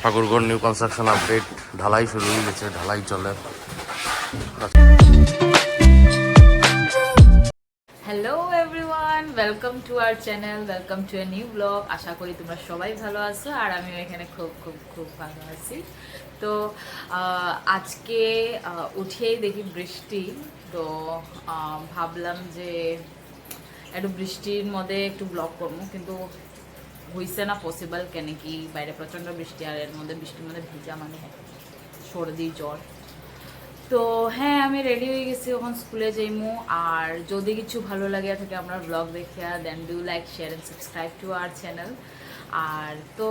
Thakurgarh new construction update, ঢালাই শুরু হয়ে গেছে, ঢালাই চলে। Hello everyone, welcome to our channel, welcome to a new blog. আশা করি তোমরা সবাই ভালো আছো আর আমিও এখানে খুব খুব খুব ভালো আছি। তো আজকে উঠেই দেখি বৃষ্টি, তো ভাবলাম যে একটু বৃষ্টির মধ্যে একটু ব্লগ করবো, কিন্তু হইছে না পসিবল, কেন কি বাইরে প্রচণ্ড বৃষ্টি আর এর মধ্যে বৃষ্টির মধ্যে ভিজা মানে সর্দি জ্বর। তো হ্যাঁ, আমি রেডি হয়ে গেছি, এখন স্কুলে যাইমু। আর যদি কিছু ভালো লাগে থাকে আমরা ব্লগ দেখিয়া, then do like, share and subscribe to our channel. আর তো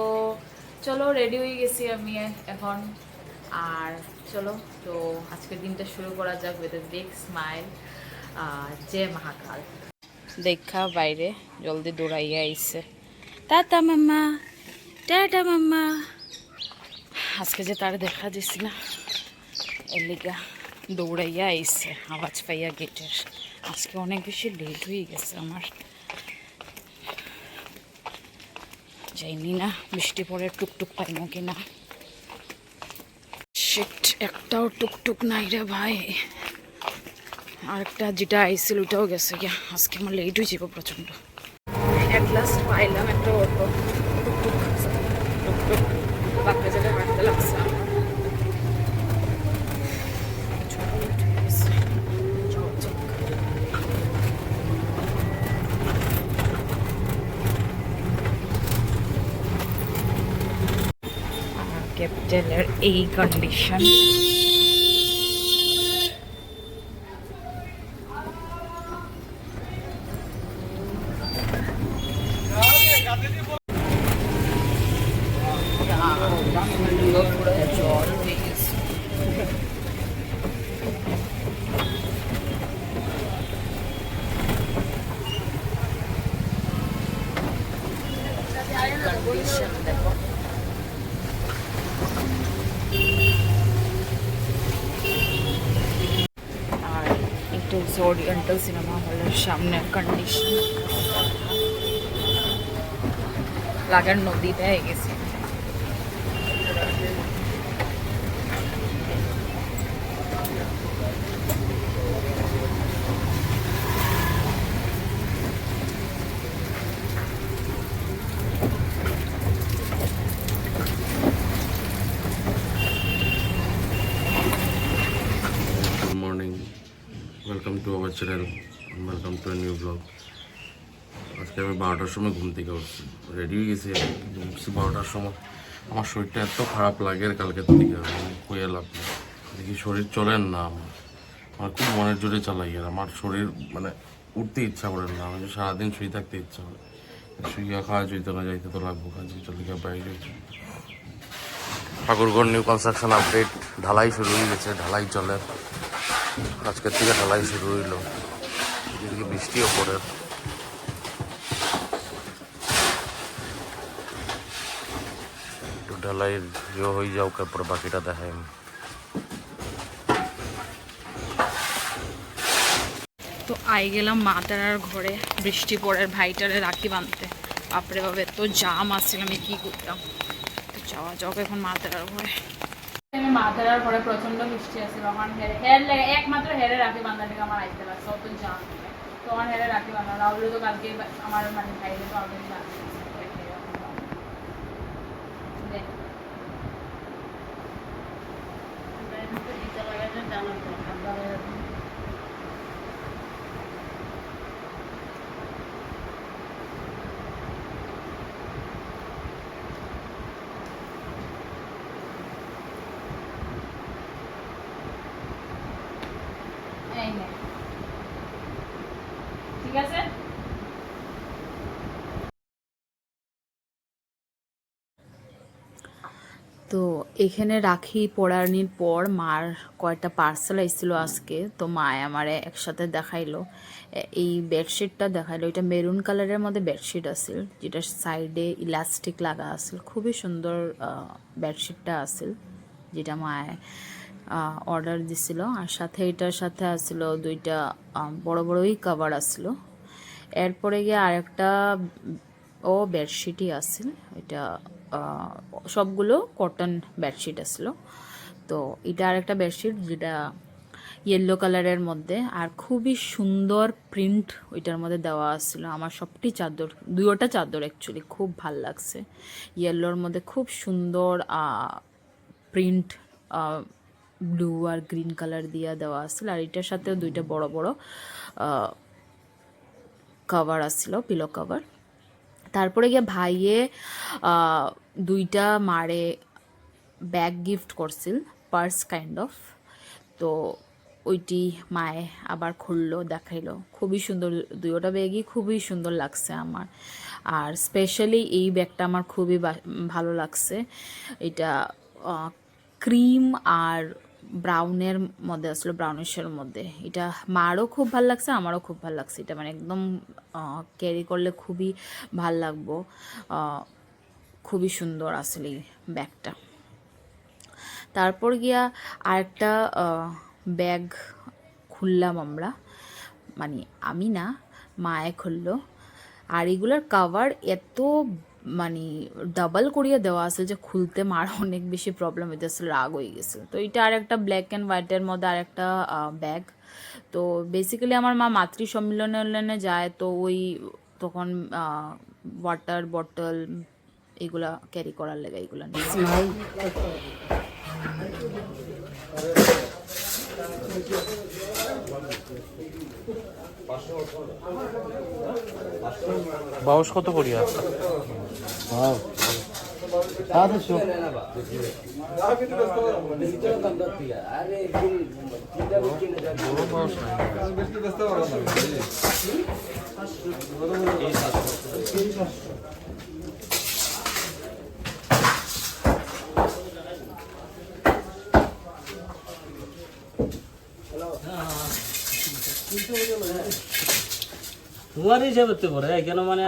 চলো, রেডি হয়ে গেছি আমি এখন। আর চলো, তো আজকের দিনটা শুরু করা যাক উইথ এ বিগ স্মাইল। জয় মহাকাল। দেখা বাইরে জলদি দৌড়াইয়া আইসে, টাটা মাম্মা, টাটা মাম্মা। আজকে যে তার দেখা দিছি না, এলিগা দৌড়াইয়া আইসে আওয়াজ পাইয়া গেটের। আজকে অনেক বেশি লেট হয়ে গেছে আমার, যাইনি না বৃষ্টি পরে টুকটুক পাইমো কিনা। শিট, একটাও টুকটুক নাই রে ভাই। আরেকটা যেটা আইসিল ওটাও গেছে গিয়া। আজকে আমার লেট হয়ে যাবো প্রচণ্ড। এক লাস্ট পাইলাম একটা অটো, টুকটুক টুকটুক বাপরে যেটা হাঁটতে লাগছে আমার। ক্যাপিটালের এই কন্ডিশন। জল হয়ে গেছে। কন্ডিশন দেখো। আর একটু ওরিয়েন্টাল সিনেমা হলের সামনে কন্ডিশন লাগার নদীতে হয়ে গেছে। Good morning, welcome to our channel, welcome to a new blog. আজকে আমি 12টার সময় ঘুম থেকে উঠছি, রেডি হয়ে গেছি, উঠছি 12টার সময়। আমার শরীরটা এত খারাপ লাগে কালকের থেকে, হয়ে লাভ নেই। দেখি শরীর চলেন না আমার খুব মনের জোরে চালাই। আর আমার শরীর মানে উঠতে ইচ্ছা করে না, আমি সারাদিন শুয়ে থাকতে ইচ্ছা করে। শুয়ে খাওয়া যেতে না, যাইতে তো লাগবো, কাজে চলে গিয়ে বাইরে। ঠাকুরগড় নিউ কনস্ট্রাকশন আপডেট, ঢালাই শুরু হয়ে গেছে, ঢালাই চলে। আজকের থেকে ঢালাই শুরু হইল, এদিকে বৃষ্টিও পড়ে। একটু ঢালাইয়ের হয়ে যাও, তারপর বাকিটা দেখাই। তো আই গেলাম মা তারার ঘরে, বৃষ্টি পড়ে ভাইটারে রাখি বাঁধতে। বাপরে বাবা, এত জাম আসছিল, আমি কি করতাম। তো যাওয়া যাক এখন মা তারার ঘরে। মা তারার ঘরে প্রচন্ড বৃষ্টি আসছিল, আমার একমাত্র হেরে রাখি বাঁধা থেকে আমার আইতে লাগছে, অত জাম। তো আমার হেরে রাখি বাঁধা রাহুল তো কালকে আমার মানে ভাইরে তো আগে ঠিক আছে। তো এখানে রাখি পড়ানির পর মার কয়েকটা পার্সেল আইছিল আজকে, তো মায় আমারে একসাথে দেখাইলো। এই বেডশিটটা দেখাইলো, এটা মেরুন কালারের মধ্যে বেডশিট আছিল, যেটার সাইডে ইলাস্টিক লাগা আছিল। খুবই সুন্দর বেডশিটটা আছিল, যেটা মায় অর্ডার দিছিল। আর সাথে এটার সাথে আসছিল দুইটা বড় বড়ই কাভার আসছিল। এরপরে গিয়ে আরেকটা বেডশিটই আছিল, এটা সবগুলো কটন বেডশিট আসলো। তো এটা আর একটা বেডশিট যেটা ইয়েলো কালারের মধ্যে, আর খুবই সুন্দর প্রিন্ট ওইটার মধ্যে দেওয়া আসছিলো। আমার সবটি চাদর, দুইটা চাদর অ্যাকচুয়ালি খুব ভাল লাগছে। ইয়েলোর মধ্যে খুব সুন্দর প্রিন্ট ব্লু আর গ্রিন কালার দিয়ে দেওয়া আসছিল, আর এটার সাথেও দুইটা বড় বড় কভার আসছিল, পিলো কভার। তারপরে গিয়ে ভাইয়ে দুইটা মারে ব্যাগ গিফট করছিল, পার্স কাইন্ড অফ। তো ওইটি মায়ে আবার খুললো, দেখাইলো, খুবই সুন্দর, দুইটা ব্যাগই খুবই সুন্দর লাগছে আমার। আর স্পেশালি এই ব্যাগটা আমার খুবই ভালো লাগছে। এটা ক্রিম আর ব্রাউনের মধ্যে আসলে, ব্রাউনিশের মধ্যে। এটা মারও খুব ভালো লাগছে, আমারও খুব ভালো লাগছে। এটা মানে একদম ক্যারি করলে খুবই ভাল লাগবো, খুবই সুন্দর আসলে এই ব্যাগটা। তারপর গিয়া আরেকটা ব্যাগ খুললাম আমরা, মানে আমি না, মায়ে খুললো। আর এগুলোর কাভার এত মানে ডাবল করিয়া দেওয়া আছে যে খুলতে মার অনেক বেশি প্রবলেম হইতেছিল, রাগ হয়ে গেছিল। তো এটা আর একটা ব্ল্যাক অ্যান্ড হোয়াইটের মধ্যে আর একটা ব্যাগ। তো বেসিক্যালি আমার মা মাতৃ সম্মিলনে যায়, তো ওই তখন ওয়াটার বটল এগুলা ক্যারি করার লেগে এগুলো বাউস কত করিয়া? তোমার হিসাবে তো পড়ে কেন, মানে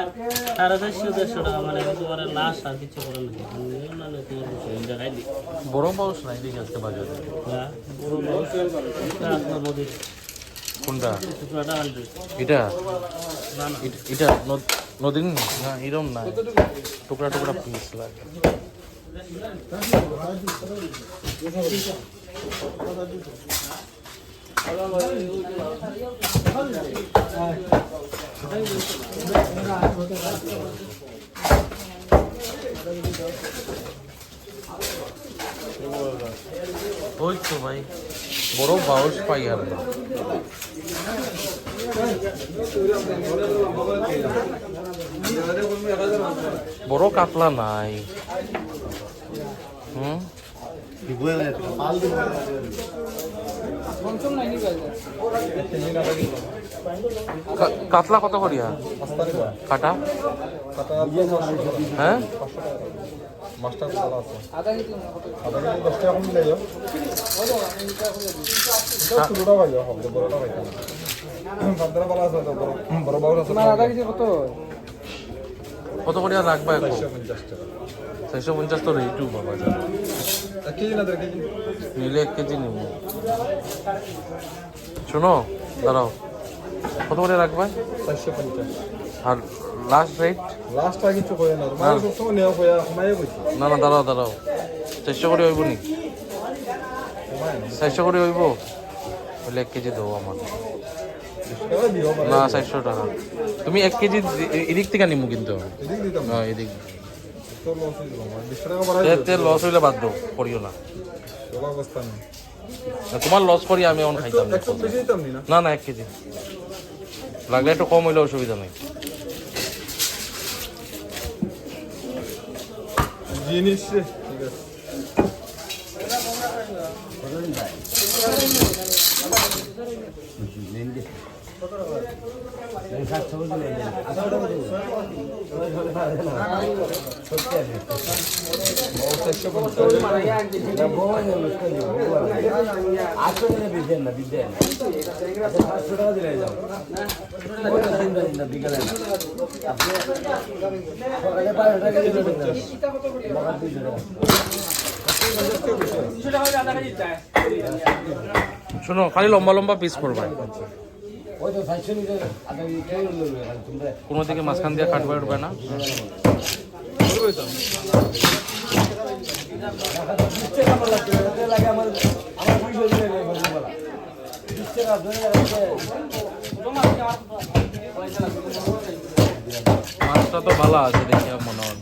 450-150 টাকা, মানে তোমার লাশ আর কিছু করে না তোমার জায়গায় দিই। বড় বাউস নাই দেখি আজকে বাজারে। হ্যাঁ, বড় মানুষ আপনার নদীর কোনটা? টুকরাটা আনবে এটা না না, এটা নদীর না, এরম না, টুকরা টুকরা পিস লাগে। ওই তো ভাই বড় বাউস পাই আর না। বড় কাতলা নাই। কাতলা কত করিয়া কাটা? হ্যাঁ মাস্টার ভালো আছে। আদা কেজি 10 টাকা কম দিলে যাও। ছোটটা ভাই হবে, বড়টা ভাই না। বান্দরা ভালো আছে তো, বড় বড় আছে। না আদা কেজি কত? কত করিয়া রাখবা? 450 টাকা। 650 তো রেটু বাবা যা। 1 কেজি না 1.5 কেজি? নিলে 1 কেজি নিব। শোনো দাঁড়াও, কত করে রাখবা? 450। আর লাস্ট রেট? লাস্টটা কিছু কই না, তোমার সব সময় নেও কইয়া কমাইয়া কইছি। না না দাঁড়াও দাঁড়াও, 400 করে হইব নি? কমাই না। 400 করে হইব? বলে 1 কেজি দেবো আমার। টাকা দিও না 400 টাকা। তুমি 1 কেজি এদিক থেকে নিমু কিন্তু। এদিক দিতাম। হ্যাঁ এদিক। তো লস হইল আমার। 20 টাকা বাড়াই তেল লস হইলে বাদ দাও, করিও না। চলা অবস্থা নেই। তোমার লস করি আমি অন খাইতাম না। একটু বেশি দিতাম না। না না 1 কেজি লাগলে একটু কম হইলে অসুবিধা নেই। জিনিস ঠিক আছে। শোনো খালি লম্বা লম্বা পিস করবা, ওই তো 500 নিতে আদা কেজি কেন লইবে তোমরা? কোনো দিকে মাঝখান দিয়ে কাটবা উঠবে না। মাছটা তো ভালো আছে দেখি মনে হয়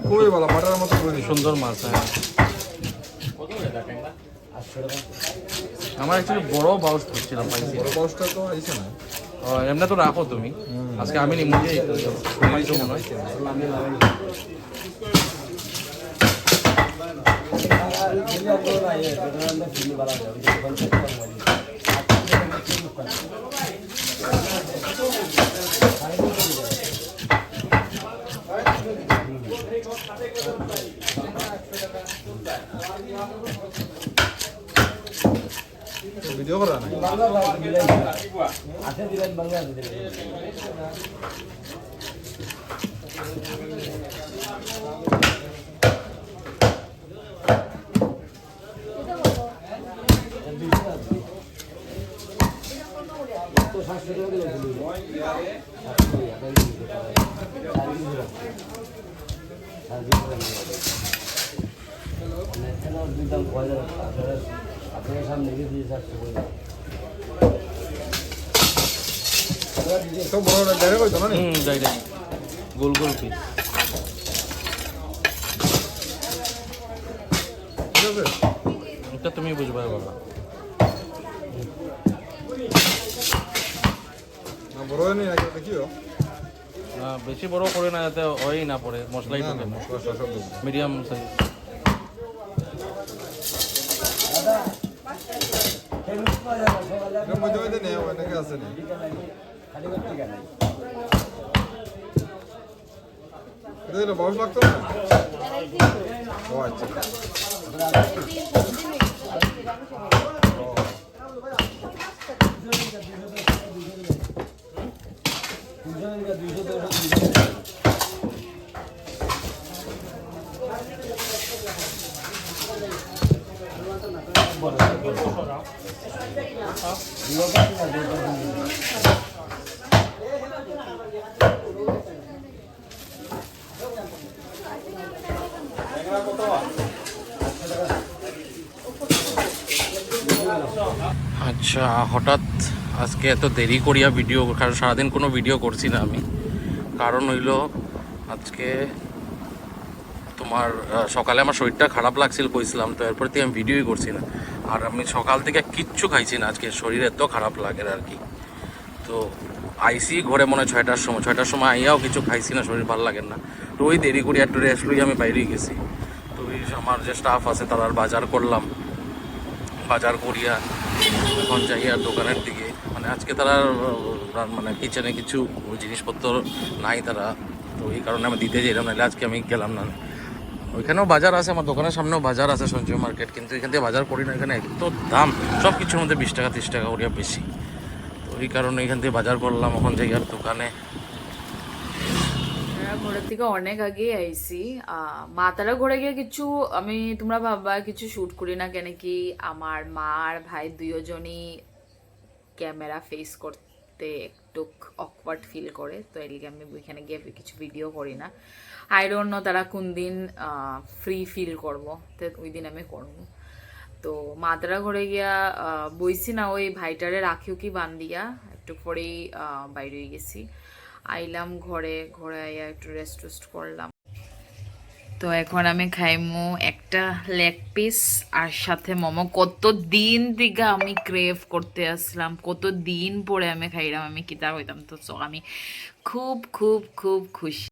খুবই ভালো বাটার মতো করে দিস সুন্দর মাছ। হ্যাঁ আমার অ্যাকচুয়ালি বড় বাউস খুঁজছিলাম পাইছি। বড় বাউসটা তো আইছে না এমনি তো রাখো তুমি, আজকে আমি নিমু পাইছো মনে হয়। ভিডিও করা নাই তো বড় ডাইরেক্ট হইতো না নি ডাইরেক্ট গোল গোল পিস। ঠিক আছে এটা তুমি বুঝবা বাবা। না বড় হয়নি নাকি দেখিও বেশি বড় করে না, যাতে ওই না পড়ে মশলাই না ঢোকে না। মশলা সব দেবো মিডিয়াম সাইজ। এর মধ্যে মধ্যে নেই অনেকে আছে নি এটা দিলে বাউস লাগতো না ও আচ্ছা আচ্ছা, হঠাৎ আজকে এত দেরি করিয়া ভিডিও, কারণ সারাদিন কোনো ভিডিও করছি না আমি। কারণ হইল আজকে তোমার সকালে আমার শরীরটা খারাপ লাগছিল কইছিলাম, তো এরপর থেকে আমি ভিডিওই করছি না। আর আমি সকাল থেকে কিচ্ছু খাইছি না, আজকে শরীর এত খারাপ লাগে আর কি। তো আইসি ঘরে মনে হয় 6টার সময় আইয়াও কিছু খাইছি না, শরীর ভালো লাগে না। তো ওই দেরি করি একটু রেস্ট লই আমি বাইরে গেছি। তো ওই আমার যে স্টাফ আছে তারা বাজার করলাম, বাজার করিয়া এখন যাই আর দোকানের দিকে। মানে আজকে তারা মানে কিচেনে কিছু জিনিসপত্র নাই তারা, তো এই কারণে আমি দিতে যাইলাম, নাহলে আজকে আমি গেলাম না। ওইখানেও বাজার আছে, আমার দোকানের সামনেও বাজার আছে, সঞ্জয় মার্কেট, কিন্তু এখান থেকে বাজার করি না। এখানে এত দাম সব কিছুর মধ্যে 20 টাকা 30 টাকা করিয়া বেশি। তো এই কারণে এখান থেকে বাজার করলাম, এখন যাই আর দোকানে। ঘোরার থেকে অনেক আগে আইসি মাতারা ঘুরে গিয়ে কিছু আমি তোমরা ভাববা কিছু শুট করি না, কেন কি আমার মা আর ভাই দুজনই ক্যামেরা ফেস করতে একটু অকওয়ার্ড ফিল করে, তো এদিকে আমি ওইখানে গিয়ে কিছু ভিডিও করি না। আই ডোন্ট নো তারা কোন দিন ফ্রি ফিল করবো, তো ওই দিন আমি করবো। তো মাতারা ঘরে গিয়া বইছি না, ওই ভাইটারে রাখিও কি বান্দিয়া একটু পরেই বাইরে গেছি। আইলাম ঘরে, ঘরে আইয়া একটু রেস্ট করলাম। তো এখন আমি খাইমু একটা লেগ পিস আর সাথে মোমো। কতদিন থেকে আমি ক্রেভ করতে আসলাম, কতদিন পরে আমি খাইলাম, আমি কিতা হইতাম। তো আমি খুব খুব খুব খুশি।